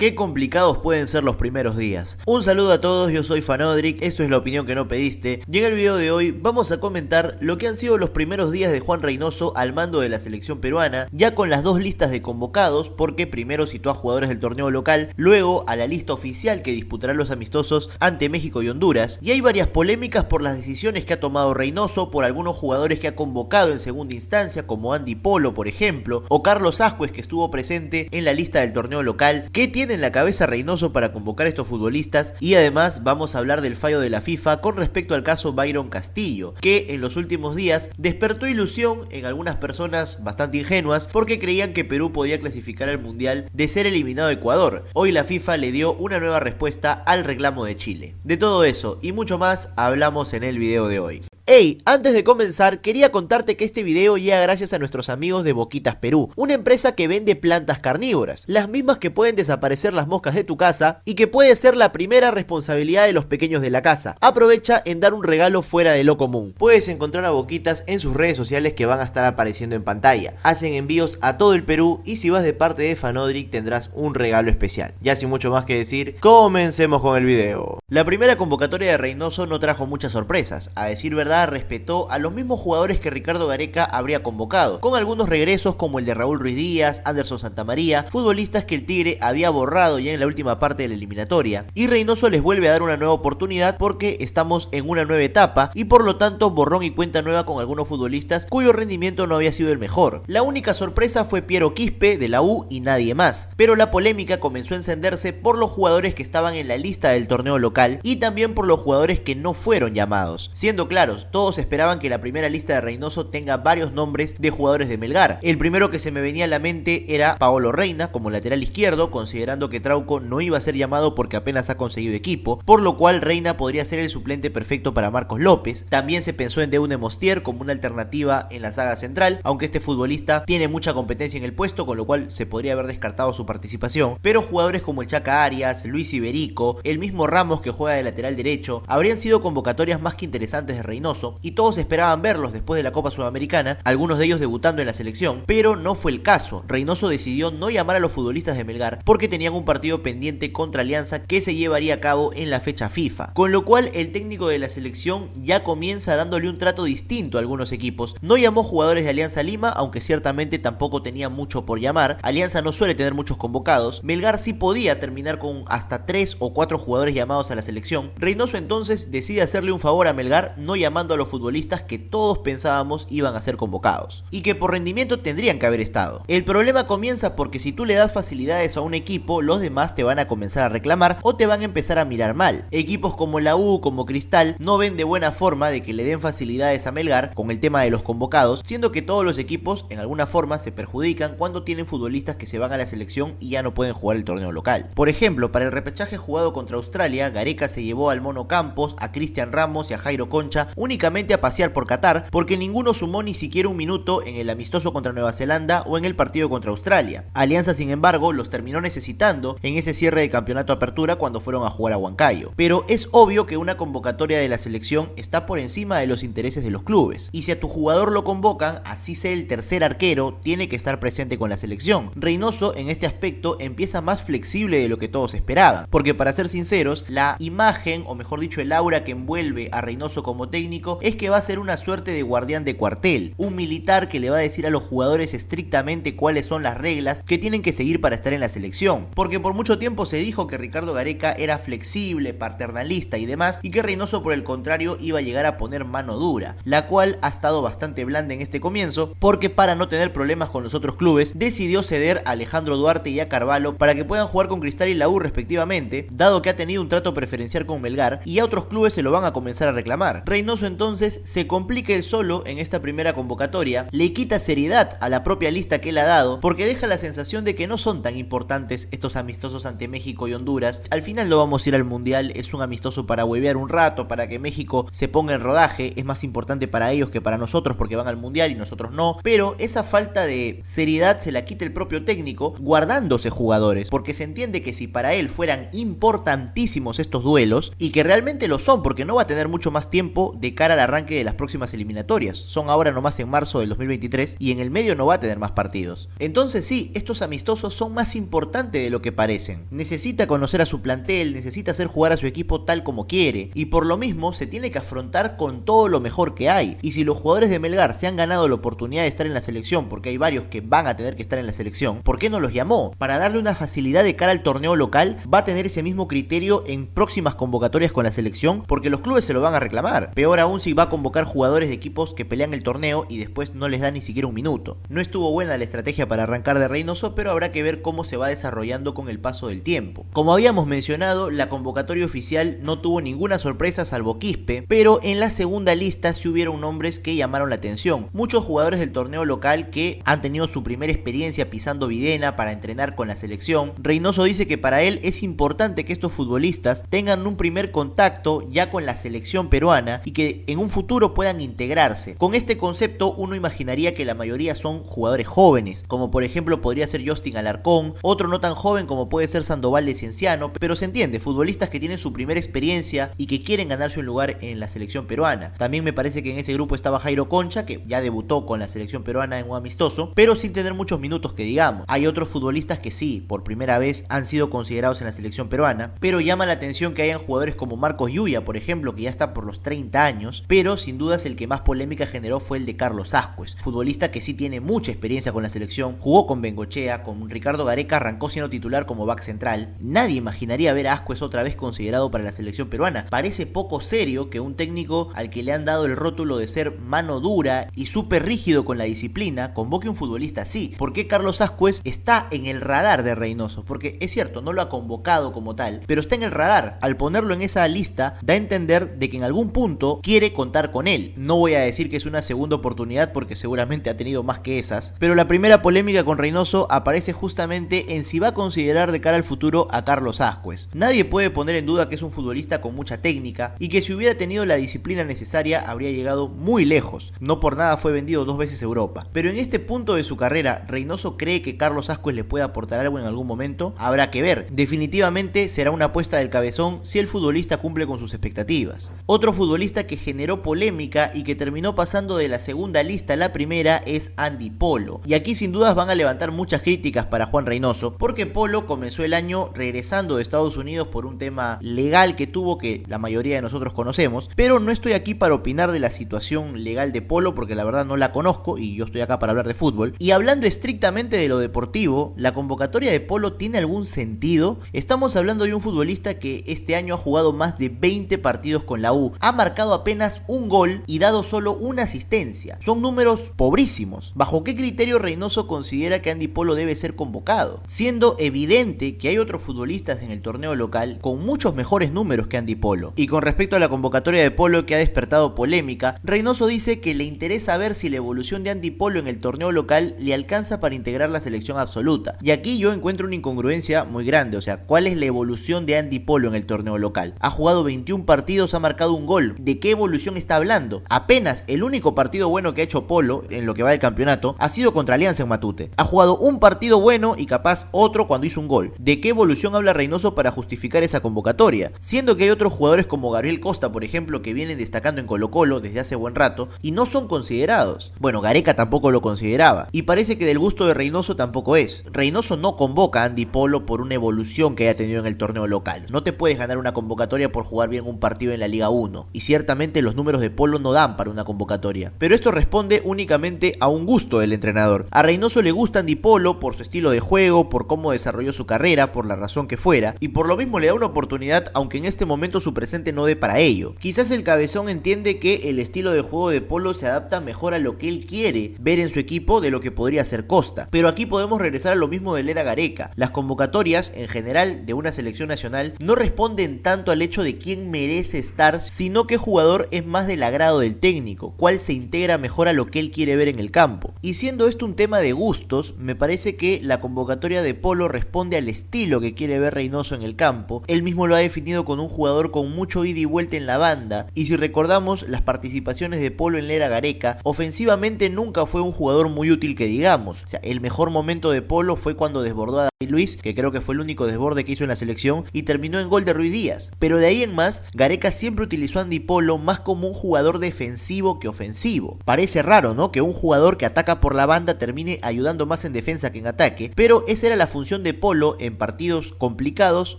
Qué complicados pueden ser los primeros días. Un saludo a todos, yo soy Fanodric, esto es la opinión que no pediste, y en el video de hoy vamos a comentar lo que han sido los primeros días de Juan Reynoso al mando de la selección peruana, ya con las dos listas de convocados, porque primero citó a jugadores del torneo local, luego a la lista oficial que disputará los amistosos ante México y Honduras, y hay varias polémicas por las decisiones que ha tomado Reynoso, por algunos jugadores que ha convocado en segunda instancia, como Andy Polo por ejemplo, o Carlos Ascuez que estuvo presente en la lista del torneo local. ¿Qué tiene en la cabeza Reynoso para convocar a estos futbolistas? Y además vamos a hablar del fallo de la FIFA con respecto al caso Byron Castillo, que en los últimos días despertó ilusión en algunas personas bastante ingenuas porque creían que Perú podía clasificar al mundial de ser eliminado a Ecuador. Hoy la FIFA le dio una nueva respuesta al reclamo de Chile. De todo eso y mucho más hablamos en el video de hoy. Hey, antes de comenzar, quería contarte que este video llega gracias a nuestros amigos de Boquitas Perú, una empresa que vende plantas carnívoras, las mismas que pueden desaparecer las moscas de tu casa y que puede ser la primera responsabilidad de los pequeños de la casa. Aprovecha en dar un regalo fuera de lo común. Puedes encontrar a Boquitas en sus redes sociales que van a estar apareciendo en pantalla. Hacen envíos a todo el Perú y si vas de parte de Fanodric tendrás un regalo especial. Ya sin mucho más que decir, comencemos con el video. La primera convocatoria de Reynoso no trajo muchas sorpresas, a decir verdad respetó a los mismos jugadores que Ricardo Gareca habría convocado, con algunos regresos como el de Raúl Ruiz Díaz, Anderson Santamaría, futbolistas que el Tigre había borrado ya en la última parte de la eliminatoria, y Reynoso les vuelve a dar una nueva oportunidad porque estamos en una nueva etapa y por lo tanto borrón y cuenta nueva con algunos futbolistas cuyo rendimiento no había sido el mejor. La única sorpresa fue Piero Quispe de la U y nadie más, pero la polémica comenzó a encenderse por los jugadores que estaban en la lista del torneo local y también por los jugadores que no fueron llamados. Siendo claros, todos esperaban que la primera lista de Reynoso tenga varios nombres de jugadores de Melgar. El primero que se me venía a la mente era Paolo Reina como lateral izquierdo, considerando que Trauco no iba a ser llamado porque apenas ha conseguido equipo, por lo cual Reina podría ser el suplente perfecto para Marcos López. También se pensó en Deune Mostier como una alternativa en la saga central, aunque este futbolista tiene mucha competencia en el puesto, con lo cual se podría haber descartado su participación, pero jugadores como el Chaca Arias, Luis Iberico, el mismo Ramos que juega de lateral derecho, habrían sido convocatorias más que interesantes de Reynoso y todos esperaban verlos después de la Copa Sudamericana, algunos de ellos debutando en la selección, pero no fue el caso. Reynoso decidió no llamar a los futbolistas de Melgar porque tenían un partido pendiente contra Alianza que se llevaría a cabo en la fecha FIFA, con lo cual el técnico de la selección ya comienza dándole un trato distinto a algunos equipos. No llamó jugadores de Alianza Lima, aunque ciertamente tampoco tenía mucho por llamar. Alianza no suele tener muchos convocados. Melgar sí podía terminar con hasta 3 o 4 jugadores llamados a la selección. Reynoso entonces decide hacerle un favor a Melgar no llamando a los futbolistas que todos pensábamos iban a ser convocados y que por rendimiento tendrían que haber estado. El problema comienza porque si tú le das facilidades a un equipo, los demás te van a comenzar a reclamar o te van a empezar a mirar mal. Equipos como la U, como Cristal, no ven de buena forma de que le den facilidades a Melgar con el tema de los convocados, siendo que todos los equipos en alguna forma se perjudican cuando tienen futbolistas que se van a la selección y ya no pueden jugar el torneo local. Por ejemplo, para el repechaje jugado contra Australia, Gareca se llevó al Mono Campos, a Cristian Ramos y a Jairo Concha únicamente a pasear por Qatar porque ninguno sumó ni siquiera un minuto en el amistoso contra Nueva Zelanda o en el partido contra Australia. Alianza, sin embargo, los terminó necesitando en ese cierre de campeonato apertura cuando fueron a jugar a Huancayo. Pero es obvio que una convocatoria de la selección está por encima de los intereses de los clubes, y si a tu jugador lo convocan, así sea el tercer arquero, tiene que estar presente con la selección. Reynoso en este aspecto empieza más flexible de lo que todos esperaban, porque para ser sinceros, la imagen, o mejor dicho el aura que envuelve a Reynoso como técnico es que va a ser una suerte de guardián de cuartel, un militar que le va a decir a los jugadores estrictamente cuáles son las reglas que tienen que seguir para estar en la selección, porque por mucho tiempo se dijo que Ricardo Gareca era flexible, paternalista y demás, y que Reynoso por el contrario iba a llegar a poner mano dura, la cual ha estado bastante blanda en este comienzo, porque para no tener problemas con los otros clubes, decidió ceder a Alejandro Duarte y a Carvalho para que puedan jugar con Cristal y la U respectivamente, dado que ha tenido un trato preferencial con Melgar y a otros clubes se lo van a comenzar a reclamar. Reynoso entonces se complica él solo en esta primera convocatoria, le quita seriedad a la propia lista que él ha dado, porque deja la sensación de que no son tan importantes estos amistosos ante México y Honduras. Al final no vamos a ir al mundial, es un amistoso para huevear un rato, para que México se ponga en rodaje, es más importante para ellos que para nosotros porque van al mundial y nosotros no, pero esa falta de seriedad se la quita el propio técnico guardándose jugadores, porque se entiende que si para él fueran importantísimos estos duelos, y que realmente lo son porque no va a tener mucho más tiempo de de cara al arranque de las próximas eliminatorias. Son ahora nomás en marzo del 2023 y en el medio no va a tener más partidos. Entonces sí, estos amistosos son más importantes de lo que parecen. Necesita conocer a su plantel, necesita hacer jugar a su equipo tal como quiere, y por lo mismo se tiene que afrontar con todo lo mejor que hay. Y si los jugadores de Melgar se han ganado la oportunidad de estar en la selección, porque hay varios que van a tener que estar en la selección, ¿por qué no los llamó? Para darle una facilidad de cara al torneo local, va a tener ese mismo criterio en próximas convocatorias con la selección, porque los clubes se lo van a reclamar. Peor aún si va a convocar jugadores de equipos que pelean el torneo y después no les da ni siquiera un minuto. No estuvo buena la estrategia para arrancar de Reynoso, pero habrá que ver cómo se va desarrollando con el paso del tiempo. Como habíamos mencionado, la convocatoria oficial no tuvo ninguna sorpresa salvo Quispe, pero en la segunda lista sí hubieron nombres que llamaron la atención. Muchos jugadores del torneo local que han tenido su primera experiencia pisando Videna para entrenar con la selección. Reynoso dice que para él es importante que estos futbolistas tengan un primer contacto ya con la selección peruana y que en un futuro puedan integrarse. Con este concepto uno imaginaría que la mayoría son jugadores jóvenes, como por ejemplo podría ser Justin Alarcón, otro no tan joven como puede ser Sandoval de Cienciano, pero se entiende, futbolistas que tienen su primera experiencia y que quieren ganarse un lugar en la selección peruana. También me parece que en ese grupo estaba Jairo Concha, que ya debutó con la selección peruana en un amistoso, pero sin tener muchos minutos que digamos. Hay otros futbolistas que sí, por primera vez han sido considerados en la selección peruana, pero llama la atención que hayan jugadores como Marcos Yuya, por ejemplo, que ya está por los 30 años, pero sin dudas el que más polémica generó fue el de Carlos Ascuez, futbolista que sí tiene mucha experiencia con la selección, jugó con Bengochea, con Ricardo Gareca arrancó siendo titular como back central. Nadie imaginaría ver a Ascuez otra vez considerado para la selección peruana. Parece poco serio que un técnico al que le han dado el rótulo de ser mano dura y súper rígido con la disciplina convoque un futbolista así. ¿Por qué Carlos Ascuez está en el radar de Reynoso? Porque es cierto, no lo ha convocado como tal, pero está en el radar. Al ponerlo en esa lista da a entender de que en algún punto quiere contar con él. No voy a decir que es una segunda oportunidad porque seguramente ha tenido más que esas, pero la primera polémica con Reynoso aparece justamente en si va a considerar de cara al futuro a Carlos Ascuez. Nadie puede poner en duda que es un futbolista con mucha técnica y que si hubiera tenido la disciplina necesaria habría llegado muy lejos. No por nada fue vendido 2 veces a Europa. Pero en este punto de su carrera, ¿Reynoso cree que Carlos Ascuez le puede aportar algo en algún momento? Habrá que ver. Definitivamente será una apuesta del cabezón si el futbolista cumple con sus expectativas. Otro futbolista que generó polémica y que terminó pasando de la segunda lista a la primera es Andy Polo. Y aquí sin dudas van a levantar muchas críticas para Juan Reynoso, porque Polo comenzó el año regresando de Estados Unidos por un tema legal que tuvo, que la mayoría de nosotros conocemos, pero no estoy aquí para opinar de la situación legal de Polo porque la verdad no la conozco y yo estoy acá para hablar de fútbol. Y hablando estrictamente de lo deportivo, ¿la convocatoria de Polo tiene algún sentido? Estamos hablando de un futbolista que este año ha jugado más de 20 partidos con la U, ha marcado apenas un gol y dado solo una asistencia. Son números pobrísimos. ¿Bajo qué criterio Reynoso considera que Andy Polo debe ser convocado? Siendo evidente que hay otros futbolistas en el torneo local con muchos mejores números que Andy Polo. Y con respecto a la convocatoria de Polo, que ha despertado polémica, Reynoso dice que le interesa ver si la evolución de Andy Polo en el torneo local le alcanza para integrar la selección absoluta. Y aquí yo encuentro una incongruencia muy grande, o sea, ¿cuál es la evolución de Andy Polo en el torneo local? Ha jugado 21 partidos, ha marcado un gol. ¿De qué evolución está hablando? Apenas el único partido bueno que ha hecho Polo en lo que va del campeonato ha sido contra Alianza en Matute. Ha jugado un partido bueno y capaz otro cuando hizo un gol. ¿De qué evolución habla Reynoso para justificar esa convocatoria? Siendo que hay otros jugadores como Gabriel Costa, por ejemplo, que vienen destacando en Colo-Colo desde hace buen rato y no son considerados. Bueno, Gareca tampoco lo consideraba y parece que del gusto de Reynoso tampoco es. Reynoso no convoca a Andy Polo por una evolución que haya tenido en el torneo local. No te puedes ganar una convocatoria por jugar bien un partido en la Liga 1 y ciertamente los números de Polo no dan para una convocatoria. Pero esto responde únicamente a un gusto del entrenador. A Reynoso le gusta Andy Polo por su estilo de juego, por cómo desarrolló su carrera, por la razón que fuera, y por lo mismo le da una oportunidad aunque en este momento su presente no dé para ello. Quizás el cabezón entiende que el estilo de juego de Polo se adapta mejor a lo que él quiere ver en su equipo de lo que podría ser Costa. Pero aquí podemos regresar a lo mismo de Lera Gareca. Las convocatorias en general de una selección nacional no responden tanto al hecho de quién merece estar, sino qué jugador es más del agrado del técnico, cuál se integra mejor a lo que él quiere ver en el campo. Y siendo esto un tema de gustos, me parece que la convocatoria de Polo responde al estilo que quiere ver Reynoso en el campo. Él mismo lo ha definido con un jugador con mucho ida y vuelta en la banda, y si recordamos las participaciones de Polo en Lera Gareca, ofensivamente nunca fue un jugador muy útil que digamos. O sea, el mejor momento de Polo fue cuando desbordó a David Luiz, que creo que fue el único desborde que hizo en la selección, y terminó en gol de Ruiz Díaz. Pero de ahí en más, Gareca siempre utilizó a Andy Polo más como un jugador defensivo que ofensivo. Parece raro, ¿no?, que un jugador que ataca por la banda termine ayudando más en defensa que en ataque, pero esa era la función de Polo en partidos complicados,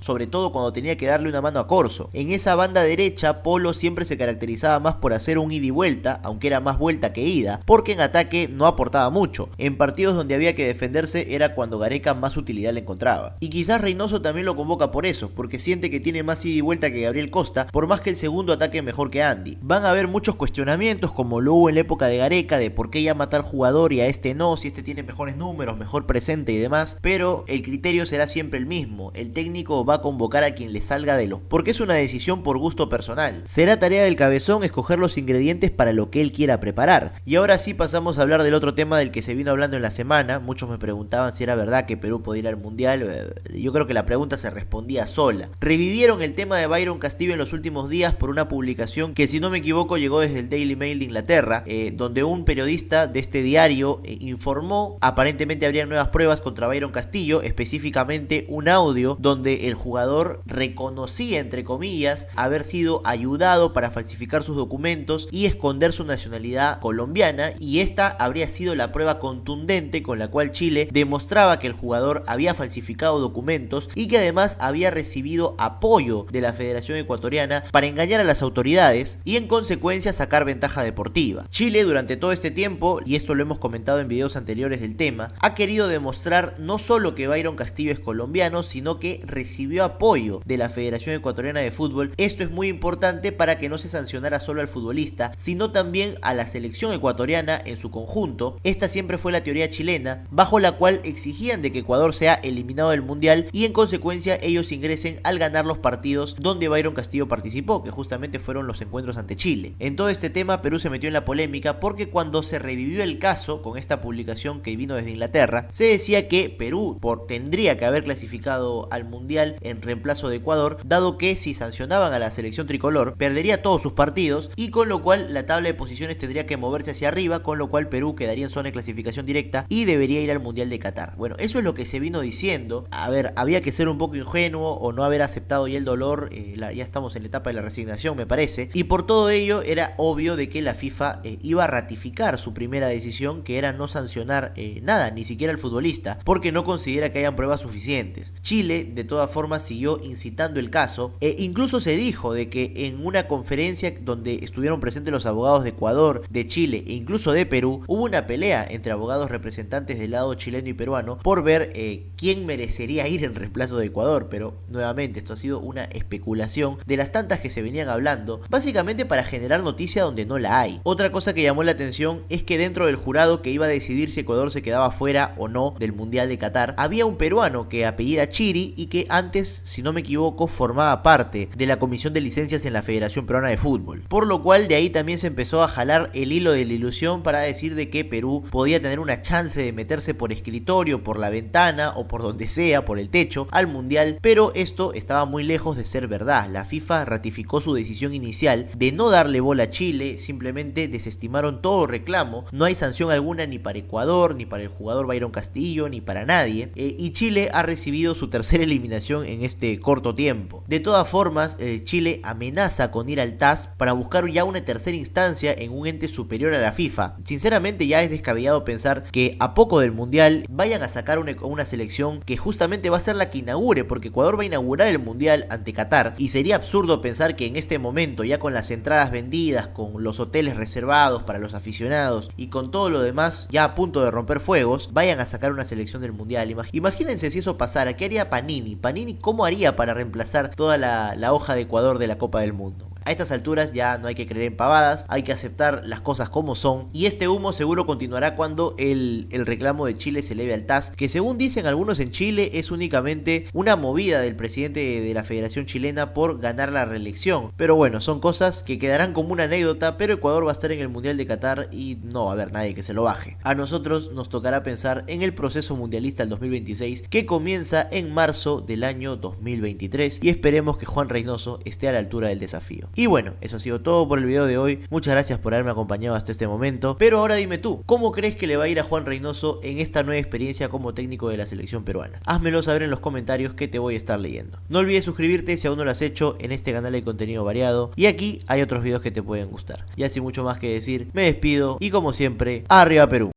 sobre todo cuando tenía que darle una mano a Corso. En esa banda derecha, Polo siempre se caracterizaba más por hacer un ida y vuelta, aunque era más vuelta que ida, porque en ataque no aportaba mucho. En partidos donde había que defenderse era cuando Gareca más utilidad le encontraba. Y quizás Reynoso también lo convoca por eso, porque siente que tiene más ida y vuelta que Gabriel Costa, por más que el segundo ataque mejor que Andy. Van a haber muchos cuestionamientos, como lo hubo en la época de Gareca, de por qué llama a tal jugador y a este no, si este tiene mejores números, mejor presente y demás, pero el criterio será siempre el mismo. El técnico va a convocar a quien le salga de lo, porque es una decisión por gusto personal. Será tarea del cabezón escoger los ingredientes para lo que él quiera preparar. Y ahora sí pasamos a hablar del otro tema del que se vino hablando en la semana. Muchos me preguntaban si era verdad que Perú podía ir al Mundial. Yo creo que la pregunta se respondía sola. Revivieron el tema de Byron Castillo en los últimos días por una publicación que, si no me equivoco, llegó desde el Daily Mail de Inglaterra, donde un periodista de este diario informó, aparentemente habría nuevas pruebas contra Byron Castillo, específicamente un audio donde el jugador reconocía, entre comillas, haber sido ayudado para falsificar sus documentos y esconder su nacionalidad colombiana, y esta habría sido la prueba contundente con la cual Chile demostraba que el jugador había falsificado documentos y que además había recibido apoyo de la Federación Ecuatoriana para engañar a las autoridades y en consecuencia sacar ventaja deportiva. Chile durante todo este tiempo, y esto lo hemos comentado en videos anteriores del tema, ha querido demostrar no solo que Byron Castillo es colombiano, sino que recibió apoyo de la Federación Ecuatoriana de Fútbol. Esto es muy importante para que no se sancionara solo al futbolista, sino también a la selección ecuatoriana en su conjunto. Esta siempre fue la teoría chilena, bajo la cual exigían de que Ecuador sea eliminado del Mundial y en consecuencia ellos ingresen al ganar los partidos donde Byron Castillo participó, que justamente fueron los encuentros ante Chile. En todo este tema Perú se metió en la polémica porque cuando se revivió el caso con esta publicación que vino desde Inglaterra, se decía que Perú tendría que haber clasificado al Mundial en reemplazo de Ecuador, dado que si sancionaban a la selección tricolor perdería todos sus partidos y con lo cual la tabla de posiciones tendría que moverse hacia arriba, con lo cual Perú quedaría en zona de clasificación directa y debería ir al Mundial de Qatar. Bueno, eso es lo que se vino diciendo. A ver, había que ser un poco ingenuo o no haber aceptado ya el dolor, ya estamos en la etapa de la resignación, me parece, y por todo ello era obvio de que la FIFA iba a ratificar su primera decisión, que era no sancionar nada, ni siquiera al futbolista, porque no considera que hayan pruebas suficientes. Chile de todas formas siguió incitando el caso, incluso se dijo de que en una conferencia donde estuvieron presentes los abogados de Ecuador, de Chile e incluso de Perú, hubo una pelea entre abogados representantes del lado chileno y peruano por ver quién merecería ir en reemplazo de Ecuador, pero nuevamente esto ha sido una especulación de las tantas que se venían hablando, básicamente para generar noticia donde no la hay. Otra cosa que llamó la atención es que dentro del jurado que iba a decidir si Ecuador se quedaba fuera o no del Mundial de Qatar, había un peruano que apellida Chiri y que antes, si no me equivoco, formaba parte de la comisión de licencias en la Federación Peruana de Fútbol, por lo cual de ahí también se empezó a jalar el hilo de la ilusión para decir de que Perú podía tener una chance de meterse por escritorio, por la ventana o por donde sea, por el techo, al Mundial, pero esto estaba muy lejos de ser verdad. La FIFA ratificó su decisión inicial de no darle bola a Chile, simplemente desestimaron todo reclamo, no hay sanción alguna ni para Ecuador, ni para el jugador Byron Castillo, ni para nadie, y Chile ha recibido su tercera eliminación en este corto tiempo. De todas formas, Chile amenaza con ir al TAS para buscar ya una tercera instancia en un ente superior a la FIFA. Sinceramente ya es descabellado pensar que a poco del Mundial vayan a sacar una selección que justamente va a ser la que inaugure, porque Ecuador va a inaugurar el Mundial ante Qatar, y sería absurdo pensar que en este momento, ya con las entradas vendidas, con los hoteles reservados para los aficionados y con todo lo demás ya a punto de romper fuegos, vayan a sacar una selección del Mundial. Imagínense si eso pasara, ¿qué haría Panini? Panini, ¿cómo haría para reemplazar toda la hoja de Ecuador de la Copa del Mundo? A estas alturas ya no hay que creer en pavadas, hay que aceptar las cosas como son, y este humo seguro continuará cuando el reclamo de Chile se eleve al TAS, que según dicen algunos en Chile es únicamente una movida del presidente de la Federación Chilena por ganar la reelección. Pero bueno, son cosas que quedarán como una anécdota, pero Ecuador va a estar en el Mundial de Qatar y no va a haber nadie que se lo baje. A nosotros nos tocará pensar en el proceso mundialista del 2026, que comienza en marzo del año 2023, y esperemos que Juan Reynoso esté a la altura del desafío. Y bueno, eso ha sido todo por el video de hoy. Muchas gracias por haberme acompañado hasta este momento. Pero ahora dime tú, ¿cómo crees que le va a ir a Juan Reynoso en esta nueva experiencia como técnico de la selección peruana? Házmelo saber en los comentarios que te voy a estar leyendo. No olvides suscribirte si aún no lo has hecho. En este canal hay contenido variado y aquí hay otros videos que te pueden gustar. Y así mucho más que decir, me despido y como siempre, ¡arriba Perú!